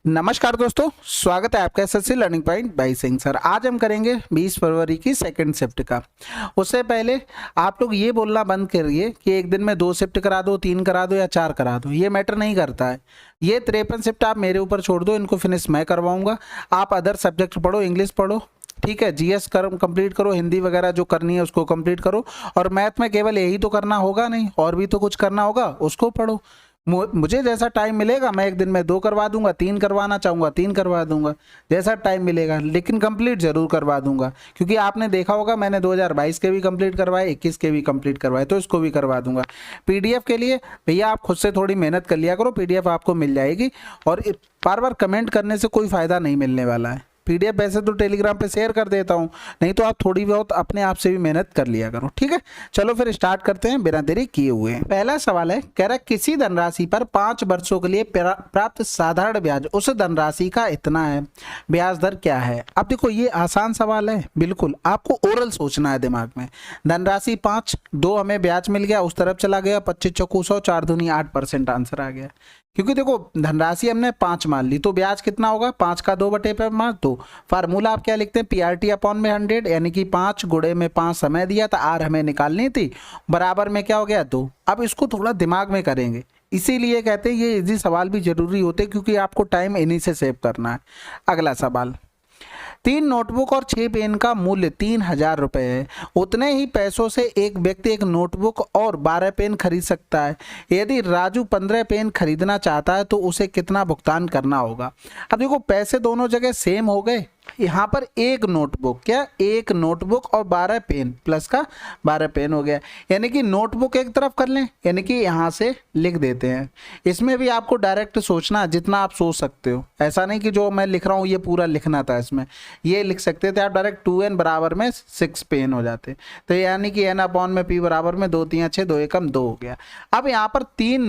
नमस्कार दोस्तों, स्वागत है आपका SSC learning point by Singh sir. आज हम करेंगे 20 फरवरी की सेकंड शिफ्ट का। उससे पहले आप लोग ये बोलना बंद करिए कि एक दिन में 2 शिफ्ट करा दो, 3 करा दो या 4 करा दो, ये मैटर नहीं करता है। ये 53 शिफ्ट आप मेरे ऊपर छोड़ दो, इनको फिनिश मैं करवाऊंगा। आप अदर सब्जेक्ट पढ़ो, इंग्लिश पढ़ो, ठीक है, जीएस कंप्लीट करो, हिंदी वगैरह जो करनी है उसको कंप्लीट करो। और मैथ में केवल यही तो करना होगा नहीं, और भी तो कुछ करना होगा, उसको पढ़ो। मुझे जैसा टाइम मिलेगा मैं एक दिन में 2 करवा दूंगा, 3 करवाना चाहूँगा 3 करवा दूंगा, जैसा टाइम मिलेगा, लेकिन कंप्लीट जरूर करवा दूंगा। क्योंकि आपने देखा होगा मैंने 2022 के भी कंप्लीट करवाए, 21 के भी कंप्लीट करवाए, तो इसको भी करवा दूंगा। पीडीएफ के लिए भैया आप खुद से थोड़ी मेहनत कर लिया करो, पीडीएफ आपको मिल जाएगी। और बार बार कमेंट करने से कोई फ़ायदा नहीं मिलने वाला है। पीडीएफ वैसे तो टेलीग्राम पे शेयर कर देता हूँ, नहीं तो आप थोड़ी बहुत अपने आप से भी मेहनत कर लिया करो, ठीक है। चलो फिर स्टार्ट करते हैं बिना देरी किए हुए। पहला सवाल है, कह रहा है किसी धनराशि पर 5 वर्षों के लिए प्राप्त साधारण ब्याज उस धनराशि का इतना है, ब्याज दर क्या है। अब देखो ये आसान सवाल है, बिल्कुल आपको ओरल सोचना है दिमाग में। धनराशि 5, 2 हमें ब्याज मिल गया, उस तरफ चला गया, 25 चौकू 100, 4 दूनी 8% आंसर आ गया। क्योंकि देखो धनराशि हमने 5 मान ली, तो ब्याज कितना होगा, 5 का 2 बटे पे मार 2। फार्मूला आप क्या लिखते हैं, पीआरटी अपॉन में 100, यानी कि 5 गुणे में 5 समय दिया था, आर हमें निकालनी थी, बराबर में क्या हो गया 2। अब इसको थोड़ा दिमाग में करेंगे, इसीलिए कहते हैं ये इजी सवाल भी जरूरी होते हैं, क्योंकि आपको टाइम इन्हीं से सेव करना है। अगला सवाल, 3 नोटबुक और 6 पेन का मूल्य 3000 रुपये है। उतने ही पैसों से एक व्यक्ति एक नोटबुक और 12 पेन खरीद सकता है। यदि राजू 15 पेन खरीदना चाहता है तो उसे कितना भुगतान करना होगा। अब देखो पैसे दोनों जगह सेम हो गए, यहाँ पर एक नोटबुक, क्या एक नोटबुक और 12 पेन, प्लस का 12 पेन हो गया, यानी कि नोटबुक एक तरफ कर लें, यानी कि यहाँ से लिख देते हैं। इसमें भी आपको डायरेक्ट सोचना जितना आप सोच सकते हो, ऐसा नहीं कि जो मैं लिख रहा हूँ ये पूरा लिखना था। इसमें ये लिख सकते थे आप डायरेक्ट, 2n बराबर में 6 पेन हो जाते, तो यानी कि n अपॉन में p बराबर में 2 3 6 2 एकम 2 हो गया। अब यहाँ पर 3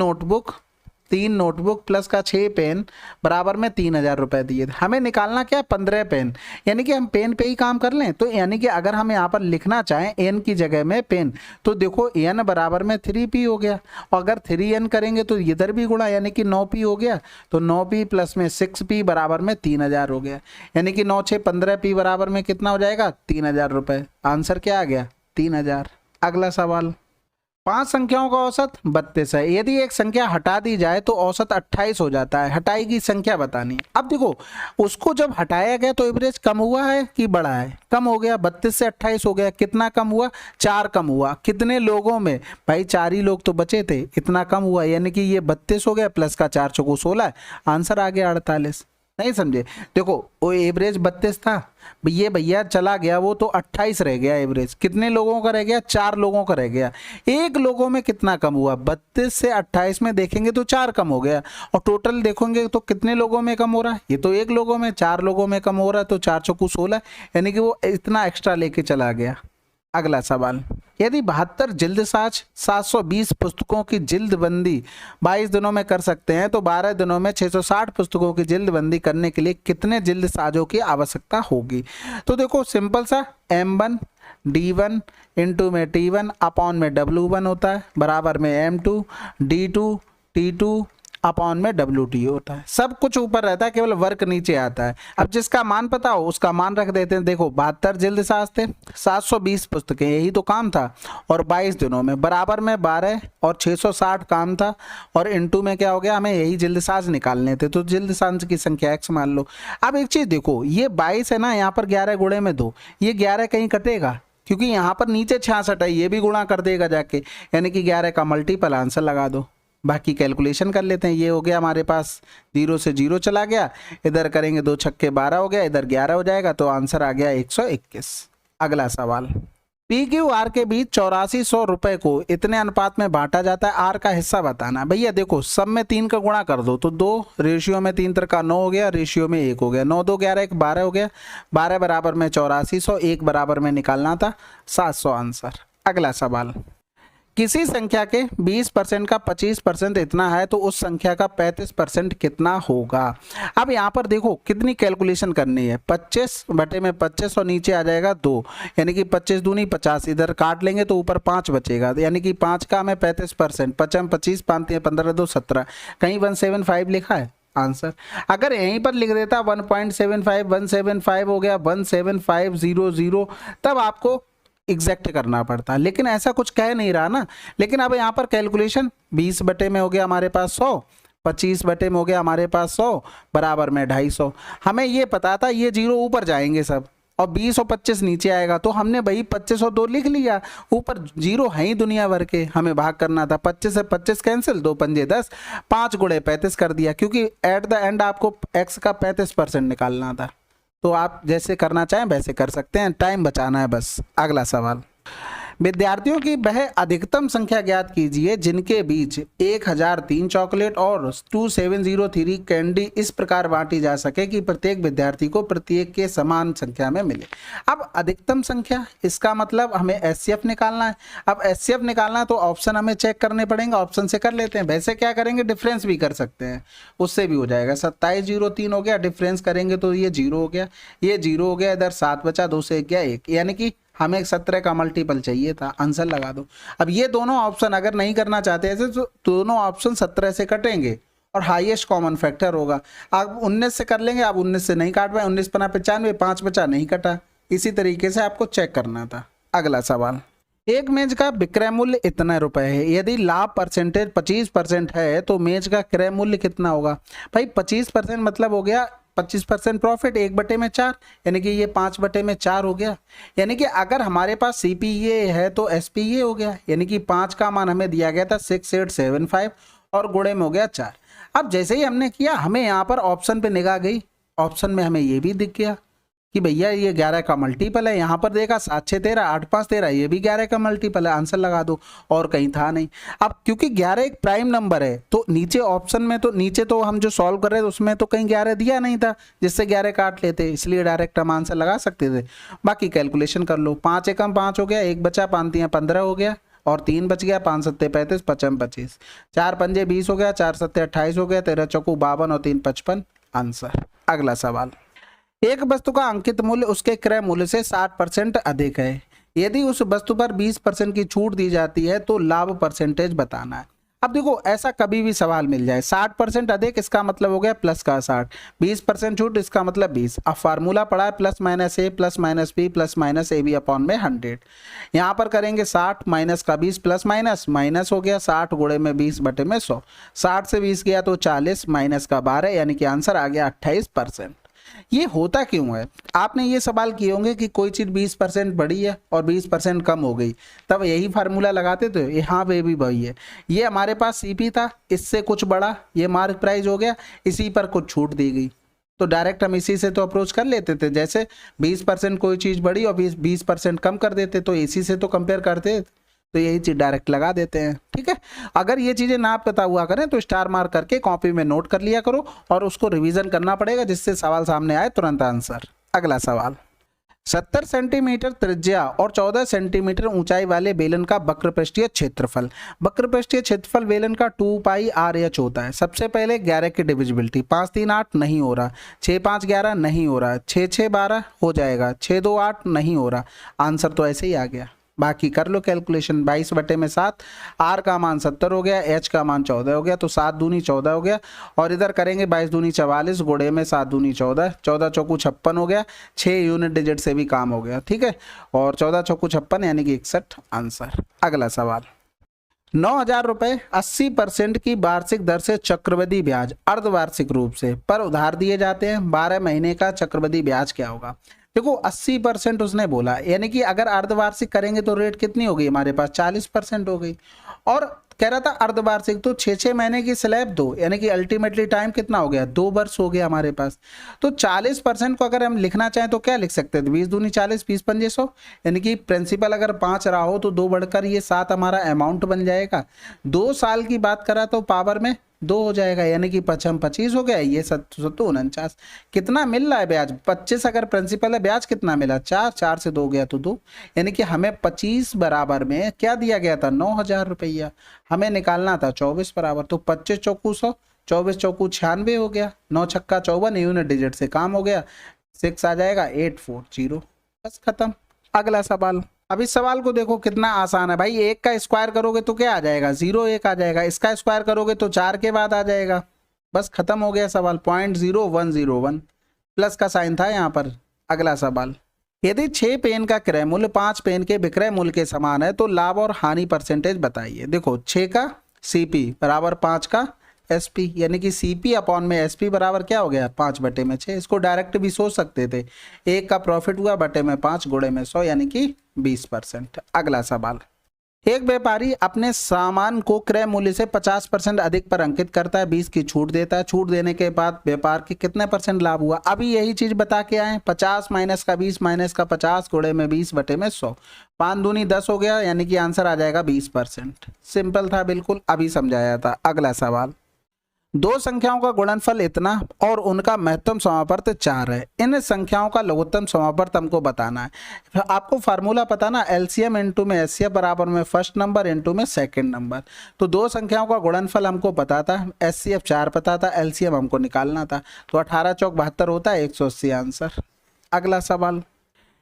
नोटबुक प्लस का 6 पेन बराबर में 3000 रुपए दिए थे। हमें निकालना क्या है, 15 पेन, यानी कि हम पेन पे ही काम कर लें। तो यानी कि अगर हम यहाँ पर लिखना चाहें एन की जगह में पेन, तो देखो एन बराबर में 3p हो गया, और अगर 3n करेंगे तो इधर भी गुणा, यानी कि 9p हो गया, तो 9p प्लस में 6p बराबर में 3000 हो गया, यानी कि 9 6 15p बराबर में कितना हो जाएगा, 3000 रुपये। आंसर क्या आ गया, 3000। अगला सवाल, 5 संख्याओं का औसत 32 है। यदि एक संख्या हटा दी जाए तो औसत 28 हो जाता है। हटाई गई संख्या बतानी है। अब देखो उसको जब हटाया गया तो एवरेज कम हुआ है कि बढ़ा है, कम हो गया, 32 से 28 हो गया। कितना कम हुआ, 4 कम हुआ। कितने लोगों में, भाई 4 ही लोग तो बचे थे, इतना कम हुआ, यानी कि ये 32 हो गया, प्लस का 4 चौको 16, आंसर आ गया 48। नहीं समझे, देखो वो एवरेज 32 था, ये भैया चला गया, वो तो 28 रह गया एवरेज। कितने लोगों का रह गया, 4 लोगों का रह गया। एक लोगों में कितना कम हुआ, 32 से 28 में देखेंगे तो 4 कम हो गया, और टोटल देखोगे तो कितने लोगों में कम हो रहा है, ये तो एक लोगों में, 4 लोगों में कम हो रहा है, तो 4 चौकू 16, यानी कि वो इतना एक्स्ट्रा लेके चला गया। अगला सवाल, यदि 72 जिल्दसाज 720 पुस्तकों की जिल्दबंदी 22 दिनों में कर सकते हैं, तो 12 दिनों में 660 पुस्तकों की जिल्दबंदी करने के लिए कितने जिल्दसाजों की आवश्यकता होगी। तो देखो सिंपल सा, m1 d1 इंटू में t1 अपॉन में w1 होता है, बराबर में m2 d2 t2 अपॉन में WT होता है। सब कुछ ऊपर रहता है, केवल वर्क नीचे आता है। अब जिसका मान पता हो उसका मान रख देते हैं। देखो 72 जिल्दसाज थे, 720 पुस्तकें, यही तो काम था, और 22 दिनों में, बराबर में 12 और 660 काम था, और इंटू में क्या हो गया, हमें यही जिल्दसाज निकालने थे, तो जिल्दसाज की संख्या x मान लो। अब एक चीज देखो, ये 22 है ना, यहाँ पर 11 गुणे में 2, ये 11 कहीं कटेगा, क्योंकि यहाँ पर नीचे 66 है, ये भी गुणा कर देगा जाके, यानी कि 11 का मल्टीपल, आंसर लगा दो। बाकी कैलकुलेशन कर लेते हैं। ये हो गया हमारे पास, 0 से 0 चला गया, इधर करेंगे 2 छक्के 12 हो गया, इधर 11 हो जाएगा, तो आंसर आ गया 121। अगला सवाल, पी क्यू आर के बीच 8400 रुपए को इतने अनुपात में बांटा जाता है, आर का हिस्सा बताना। भैया देखो सब में 3 का गुणा कर दो, तो 2 रेशियो में 3 का 9 हो गया, रेशियो में 1 हो गया, 9 2 11 1 12 हो गया, 12 बराबर में 8400, 1 बराबर में निकालना था 700 आंसर। अगला सवाल, किसी संख्या के 20% का 25% इतना है, तो उस संख्या का 35% कितना होगा। अब यहाँ पर देखो कितनी कैलकुलेशन करनी है, 25 बटे में 25 और नीचे आ जाएगा 2, यानी कि 25 दूनी 50, इधर काट लेंगे तो ऊपर 5 बचेगा, यानी कि 5 का हमें 35%, 5 25 5 15 2 17, कहीं 175 लिखा है, आंसर। अगर यहीं पर लिख देता 1.75 175 हो गया 17500, तब आपको एग्जैक्ट करना पड़ता, लेकिन ऐसा कुछ कह नहीं रहा ना। लेकिन अब यहाँ पर कैलकुलेशन 20 बटे में हो गया हमारे पास 100, 25 बटे में हो गया हमारे पास 100, बराबर में 250। हमें ये पता था ये जीरो ऊपर जाएंगे सब, और 20 और 25 नीचे आएगा, तो हमने भाई 25 और 2 लिख लिया। ऊपर जीरो है ही दुनिया भर के, हमें भाग करना था। 25 से 25 कैंसिल, 2 पंजे 10, 5 गुणे 35 कर दिया, क्योंकि एट द एंड आपको x का 35% निकालना था। तो आप जैसे करना चाहें वैसे कर सकते हैं, टाइम बचाना है बस। अगला सवाल, विद्यार्थियों की वह अधिकतम संख्या ज्ञात कीजिए जिनके बीच 1003 चॉकलेट और 2703 कैंडी इस प्रकार बांटी जा सके कि प्रत्येक विद्यार्थी को प्रत्येक के समान संख्या में मिले। अब अधिकतम संख्या, इसका मतलब हमें एचसीएफ निकालना है। अब एचसीएफ निकालना है तो ऑप्शन हमें चेक करने पड़ेंगे, ऑप्शन से कर लेते हैं। वैसे क्या करेंगे, डिफरेंस भी कर सकते हैं, उससे भी हो जाएगा। 2703 हो गया, डिफरेंस करेंगे तो ये 0 हो गया, ये 0 हो गया, इधर 7 बचा, 2 से 1 गया 1, यानी कि हमें 17 का मल्टीपल चाहिए था। आंसर लगा दो। अब ये दोनों ऑप्शन अगर नहीं करना चाहते ऐसे, तो दोनों ऑप्शन 17 से कटेंगे और हाईएस्ट कॉमन फैक्टर होगा। आप 19 से कर लेंगे, आप 19 से नहीं काट पाए, 19 पना 95, 5 बचा, नहीं कटा। इसी तरीके से आपको चेक करना था। अगला सवाल, एक मेज का विक्रय मूल्य इतना रुपए है, यदि लाभ परसेंटेज 25% है तो मेज का क्रय मूल्य कितना होगा। भाई 25% मतलब हो गया 25% प्रॉफिट, 1/4, यानी कि ये 5/4 हो गया। यानी कि अगर हमारे पास सीपीए है तो एसपीए हो गया, यानी कि 5 का मान हमें दिया गया था 6875 और गुणे में हो गया 4। अब जैसे ही हमने किया, हमें यहाँ पर ऑप्शन पे निगाह गई, ऑप्शन में हमें ये भी दिख गया कि भैया ये 11 का मल्टीपल है। यहाँ पर देखा 7 6 13, 8 5 13, ये भी 11 का मल्टीपल है। आंसर लगा दो, और कहीं था नहीं। अब क्योंकि 11 एक प्राइम नंबर है, तो नीचे ऑप्शन में, तो नीचे तो हम जो सॉल्व कर रहे थे उसमें तो कहीं 11 दिया नहीं था जिससे 11 काट लेते, इसलिए डायरेक्ट हम आंसर लगा सकते थे। बाकी कैलकुलेशन कर लो, 5 एकम 5 हो गया, 1 बचा, 5 तियां 15 हो गया, और 3 बच गया, 5 सत्ते 35, 55 25, 4 पंजे 20 हो गया, 4 सत्ते 28 हो गया, 13 चौकू 52 और 3 55। आंसर। अगला सवाल, एक वस्तु का अंकित मूल्य उसके क्रय मूल्य से 60% अधिक है, यदि उस वस्तु पर 20% की छूट दी जाती है तो लाभ परसेंटेज बताना है। अब देखो, ऐसा कभी भी सवाल मिल जाए, 60% अधिक इसका मतलब हो गया प्लस का 60, 20% छूट इसका मतलब 20। अब फार्मूला पढ़ा है plus minus A plus minus B plus minus A B upon में 100। यहाँ पर करेंगे 60 माइनस का 20 प्लस माइनस, माइनस हो गया 60 गुणे में 20 बटे में 100, 60 से 20 गया तो 40 माइनस का 12, यानी कि आंसर आ गया 28%। ये होता क्यों है? आपने ये सवाल किए होंगे कि कोई चीज 20% बढ़ी है और 20% कम हो गई, तब यही फार्मूला लगाते थे। यहाँ पे भी वही है, ये हमारे पास सीपी था, इससे कुछ बढ़ा, ये मार्क प्राइस हो गया, इसी पर कुछ छूट दी गई, तो डायरेक्ट हम इसी से तो अप्रोच कर लेते थे। जैसे 20% कोई चीज बढ़ी और 20% कम कर देते, तो इसी से तो कंपेयर करते, तो यही चीज डायरेक्ट लगा देते हैं। ठीक है, अगर ये चीजें ना पता हुआ करें तो स्टार मार्क करके कॉपी में नोट कर लिया करो, और उसको रिवीजन करना पड़ेगा जिससे सवाल सामने आए तुरंत आंसर। अगला सवाल, 70 सेंटीमीटर त्रिज्या और 14 सेंटीमीटर ऊंचाई वाले बेलन का वक्रपृष्ठीय क्षेत्रफल। वक्रपृष्ठीय क्षेत्रफल बेलन का 2 पाई आर एच होता है। सबसे पहले 11 की डिविजिबिलिटी, 5 3 8 नहीं हो रहा, 6 5 11 नहीं हो रहा, 6 6 12 हो जाएगा, 6 2 8 नहीं हो रहा। आंसर तो ऐसे ही आ गया। बाकी कर लो कैलकुलेशन, 22 बटे में 7, आर का मान 70 हो गया, एच का मान 14 हो गया, तो 7 दूनी 14 हो गया, और इधर करेंगे 22 दूनी 44 गुणे में 7 दूनी 14, 14 चौकू 56 हो गया, 6 यूनिट डिजिट से भी काम हो गया। ठीक है, और 14 चौकू 56 यानी कि 61 आंसर। अगला सवाल, 9,000 रुपये 80% की वार्षिक दर से चक्रवृद्धि ब्याज अर्धवार्षिक रूप से पर उधार दिए जाते हैं, 12 महीने का चक्रवृद्धि ब्याज क्या होगा। देखो 80% उसने बोला, यानी कि अगर अर्धवार्षिक करेंगे तो रेट कितनी हो गई हमारे पास, 40% हो गई, और कह रहा था अर्धवार्षिक तो 6 महीने की स्लैब दो, यानी कि अल्टीमेटली टाइम कितना हो गया, 2 वर्ष हो गया हमारे पास। तो 40% को अगर हम लिखना चाहें तो क्या लिख सकते थे, 20 दूनी 40, 20 पंजे 100, यानी कि प्रिंसिपल अगर 5 रहा हो तो 2 बढ़कर ये 7 हमारा अमाउंट बन जाएगा। 2 साल की बात करा तो पावर में 2 हो जाएगा, यानी कि 25 हो गया, ये 49। कितना मिल रहा है ब्याज, 25 अगर प्रिंसिपल है, ब्याज कितना मिला, 4, 4 से 2 गया तो 2, यानी कि हमें 25 बराबर में क्या दिया गया था, 9,000 रुपया, हमें निकालना था 24 बराबर, तो 25 चौकू 100, 24 चौकू 96 हो गया, 9 छक्का 54, यूनिट डिजिट से काम हो गया, 6 आ जाएगा 840, बस खत्म। अगला सवाल, अब इस सवाल को देखो कितना आसान है भाई, 1 का स्क्वायर करोगे तो क्या आ जाएगा, 0 1 आ जाएगा, इसका स्क्वायर करोगे तो 4 के बाद आ जाएगा, बस खत्म हो गया सवाल। 0.0101 प्लस का साइन था यहाँ पर। अगला सवाल, यदि 6 पेन का क्रय मूल्य 5 पेन के विक्रय मूल्य के समान है तो लाभ और हानि परसेंटेज बताइए। देखो 6 का सीपी बराबर 5 का एसपी, यानी कि सीपी अपॉन में एसपी बराबर क्या हो गया 5/6। इसको डायरेक्ट भी सोच सकते थे, 1 का प्रॉफिट हुआ बटे में 5 गुणे में 100 यानी कि 20%। अगला सवाल, एक व्यापारी अपने सामान को क्रय मूल्य से 50% अधिक पर अंकित करता है, 20 की छूट देता है। छूट देने के बाद व्यापार की कितने % लाभ हुआ? अभी यही चीज बता के आए, 50 माइनस का 20 माइनस का 50 गुणे में 20 बटे में 100, 5 दूनी 10 हो गया, यानी कि आंसर आ जाएगा 20%। सिंपल था बिल्कुल, अभी समझाया था। अगला सवाल, दो संख्याओं का गुणनफल इतना और उनका महत्तम समापर्त 4 है, इन संख्याओं का लघुत्तम समापर्त हमको बताना है। आपको फार्मूला पता ना, एलसीएम इनटू में एचसीएफ बराबर में फर्स्ट नंबर इनटू में सेकंड नंबर। तो दो संख्याओं का गुणनफल हमको पता था, एचसीएफ 4 पता था, एलसीएम हमको निकालना था। तो 18 चौक 72 होता है, 180 आंसर। अगला सवाल,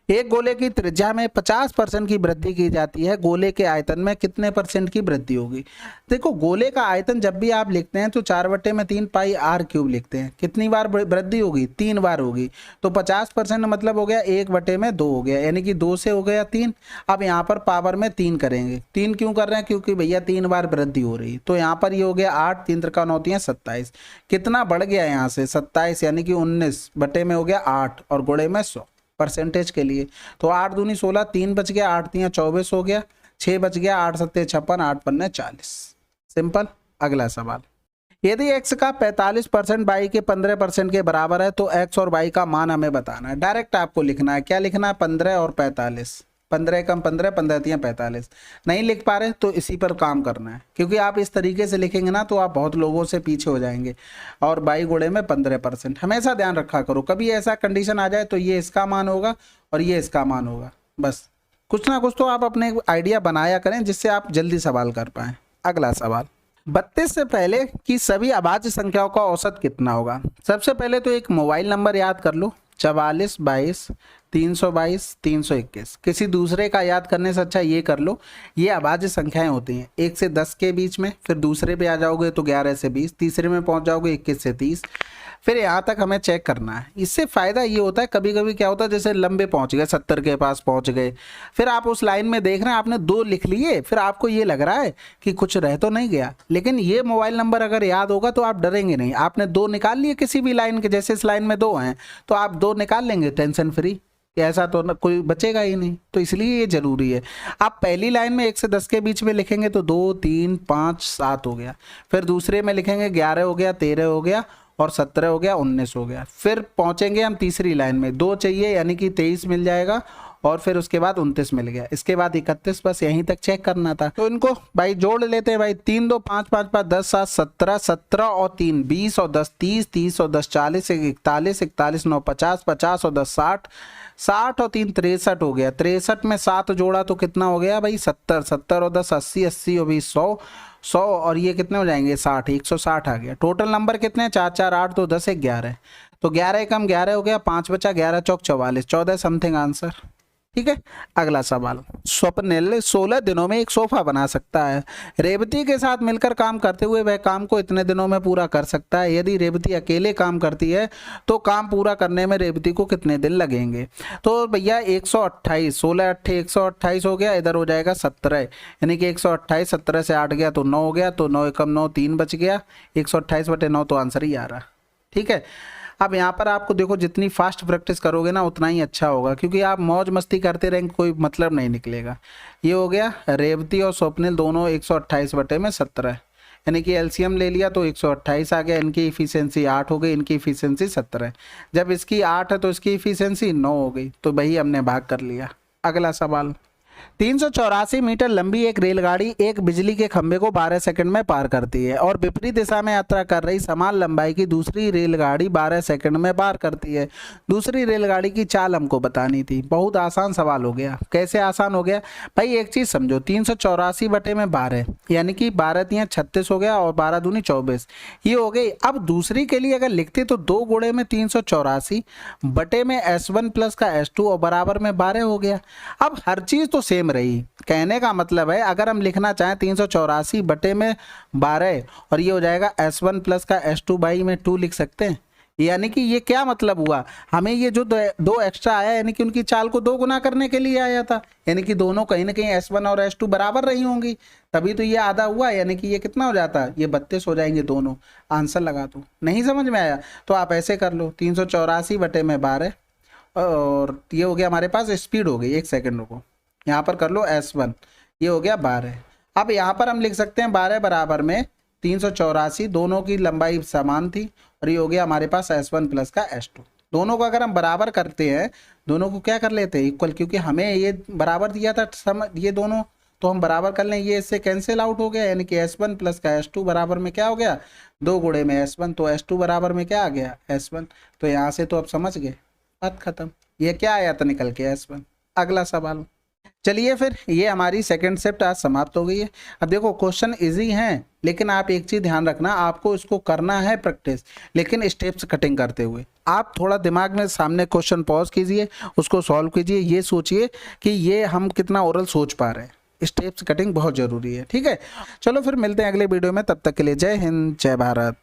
एक गोले की त्रिज्या में 50% की वृद्धि की जाती है, गोले के आयतन में कितने % की वृद्धि होगी? देखो गोले का आयतन जब भी आप लिखते हैं तो 4/3 पाई r क्यूब लिखते हैं। कितनी बार वृद्धि होगी? 3 बार होगी। तो 50% मतलब हो गया 1/2 हो गया, यानी कि 2 से हो गया 3। अब यहाँ पर पावर में 3 करेंगे। 3 क्यों कर रहे हैं? क्योंकि भैया 3 बार वृद्धि हो रही है। तो यहाँ पर ये हो गया 8, 3 त्रिका 9 × 27। कितना बढ़ गया यहाँ से? 27, यानी कि 19 बटे में हो गया 8 और गुणे में 100 % के लिए। तो 8 दूनी 16, 3 बच गया, 8 3 24 हो गया, 6 बच गया, 8 7 56, 8 5 40। सिंपल। अगला सवाल, यदि x का 45% y के 15% के बराबर है तो x और y का मान हमें बताना है। डायरेक्ट आपको लिखना है, क्या लिखना है? 15 और 45, 15 कम 15, 15 3 45। नहीं लिख पा रहे तो इसी पर काम करना है, क्योंकि आप इस तरीके से लिखेंगे ना तो आप बहुत लोगों से पीछे हो जाएंगे। और 22 गुणे में 15%, हमेशा ध्यान रखा करो, कभी ऐसा कंडीशन आ जाए तो ये इसका मान होगा और ये इसका मान होगा। बस कुछ ना कुछ तो आप अपने आइडिया बनाया करें जिससे आप जल्दी सवाल कर पाएं। अगला सवाल, 32 से पहले की सभी अभाज्य संख्याओं का औसत कितना होगा? सबसे पहले तो एक मोबाइल नंबर याद कर लो, 44 22 322 321। किसी दूसरे का याद करने से अच्छा ये कर लो, ये अभाज्य संख्याएं होती हैं 1 से 10 के बीच में, फिर दूसरे पे आ जाओगे तो 11 से 20, तीसरे में पहुंच जाओगे 21 से 30, फिर यहाँ तक हमें चेक करना है। इससे फ़ायदा ये होता है, कभी कभी क्या होता है जैसे लंबे पहुँच गए, 70 के पास पहुँच गए, फिर आप उस लाइन में देख रहे हैं आपने 2 लिख लिए, फिर आपको ये लग रहा है कि कुछ रह तो नहीं गया, लेकिन ये मोबाइल नंबर अगर याद होगा तो आप डरेंगे नहीं। आपने 2 निकाल लिए किसी भी लाइन के, जैसे इस लाइन में 2 हैं तो आप 2 निकाल लेंगे टेंशन फ्री, ऐसा तो ना कोई बचेगा ही नहीं। तो इसलिए ये जरूरी है। आप पहली लाइन में 1 से 10 के बीच में लिखेंगे तो 2 3 5 7 हो गया, फिर दूसरे में लिखेंगे 11 हो गया, 13 हो गया और 17 हो गया, 19 हो गया, फिर पहुंचेंगे हम तीसरी लाइन में 2 चाहिए यानी कि 23 मिल जाएगा और फिर उसके बाद 29 मिल गया, इसके बाद 31। बस यहीं तक चेक करना था। तो इनको भाई जोड़ लेते हैं भाई, 3 2 5 5 5 10 7 17 17 और 3 20 और 10 30 30 और 10 40 41 41 9 50 50 और 10 60 60 और 3 63 हो गया। 63 में 7 जोड़ा तो कितना हो गया भाई? 70 70 और 10 80 80 और 20 100 100 और ये कितने हो जाएंगे? 60 160 आ गया। टोटल नंबर कितने हैं? 4 4 8 तो 10 1 11, तो 11 कम 11 हो गया, 5 बचा, 11 चौक 44, 14 समथिंग आंसर। ठीक है। अगला सवाल, स्वप्निल 16 दिनों में एक सोफा बना सकता है। रेवती के साथ मिलकर काम करते हुए वह काम को इतने दिनों में पूरा कर सकता है। यदि रेवती अकेले काम करती है तो काम पूरा करने में रेवती को कितने दिन लगेंगे? तो भैया 128, 16 8 128 हो गया, इधर हो जाएगा 17, यानी कि 128, 17 से 8 गया तो 9 हो गया, तो 9 कम 9 3 बच गया, 128 बटे 9 तो आंसर ही आ रहा। ठीक है। अब यहाँ पर आपको देखो जितनी फास्ट प्रैक्टिस करोगे ना उतना ही अच्छा होगा, क्योंकि आप मौज मस्ती करते रहेंगे कोई मतलब नहीं निकलेगा। ये हो गया रेवती और स्वप्निल दोनों 128 बटे में 17, यानी कि एलसीएम ले लिया तो 128 आ गया। इनकी इफिशियंसी 8 हो गई, इनकी इफिशियंसी 17। जब इसकी 8 है तो इसकी इफिशियंसी 9 हो गई, तो वही हमने भाग कर लिया। अगला सवाल, 384 मीटर लंबी एक रेलगाड़ी एक बिजली के खंभे को 12 सेकंड में पार करती है और विपरीत दिशा में यात्रा कर रही समान लंबाई की दूसरी रेलगाड़ी 12 सेकंड में पार करती है। दूसरी रेलगाड़ी की चाल हमको बतानी थी। बहुत आसान सवाल हो गया। कैसे आसान हो गया भाई? एक चीज समझो, 384 बटे में 12, यानी कि 12 3 36 हो गया और 12 दूनी 24, ये हो गई। अब दूसरी के लिए अगर लिखते तो 2 गुणे में 384 बटे में S1 प्लस का S2 और बराबर में 12 हो गया। अब हर चीज तो सेम रही। कहने का मतलब है अगर हम लिखना चाहें 384 बटे में 12 और ये हो जाएगा S1 प्लस का S2 बाई में 2 लिख सकते हैं। यानी कि ये क्या मतलब हुआ, हमें ये जो दो एक्स्ट्रा आया यानी कि उनकी चाल को 2 गुना करने के लिए आया था, यानी कि दोनों कहीं ना कहीं S1 और S2 बराबर रही होंगी, तभी तो ये आधा हुआ, यानी कि ये कितना हो जाता है, ये 32 हो जाएंगे दोनों। आंसर लगा दो। नहीं समझ में आया तो आप ऐसे कर लो 384 बटे में 12 और ये हो गया हमारे पास स्पीड हो गई, 1 सेकेंड रुको, यहाँ पर कर लो S1, ये हो गया 12। अब यहाँ पर हम लिख सकते हैं 12 बराबर में 384, दोनों की लंबाई समान थी और ये हो गया हमारे पास S1 प्लस का S2। दोनों को अगर हम बराबर करते हैं, दोनों को क्या कर लेते हैं इक्वल, क्योंकि हमें ये बराबर दिया था ये दोनों, तो हम बराबर कर लें, ये इससे कैंसिल आउट हो गया, यानी कि S1 प्लस का S2 बराबर में क्या हो गया 2 गुणे में S1, तो S2 बराबर में क्या आ गया S1। तो यहाँ से तो आप समझ गए, बात खत्म। ये क्या आया था निकल के S1। अगला सवाल। चलिए फिर ये हमारी सेकंड शिफ्ट आज समाप्त हो गई है। अब देखो क्वेश्चन इजी हैं, लेकिन आप एक चीज़ ध्यान रखना, आपको इसको करना है प्रैक्टिस, लेकिन स्टेप्स कटिंग करते हुए। आप थोड़ा दिमाग में सामने क्वेश्चन पॉज कीजिए, उसको सॉल्व कीजिए, ये सोचिए कि ये हम कितना ओरल सोच पा रहे हैं। स्टेप्स कटिंग बहुत ज़रूरी है, ठीक है। चलो फिर मिलते हैं अगले वीडियो में, तब तक के लिए जय हिंद जय भारत।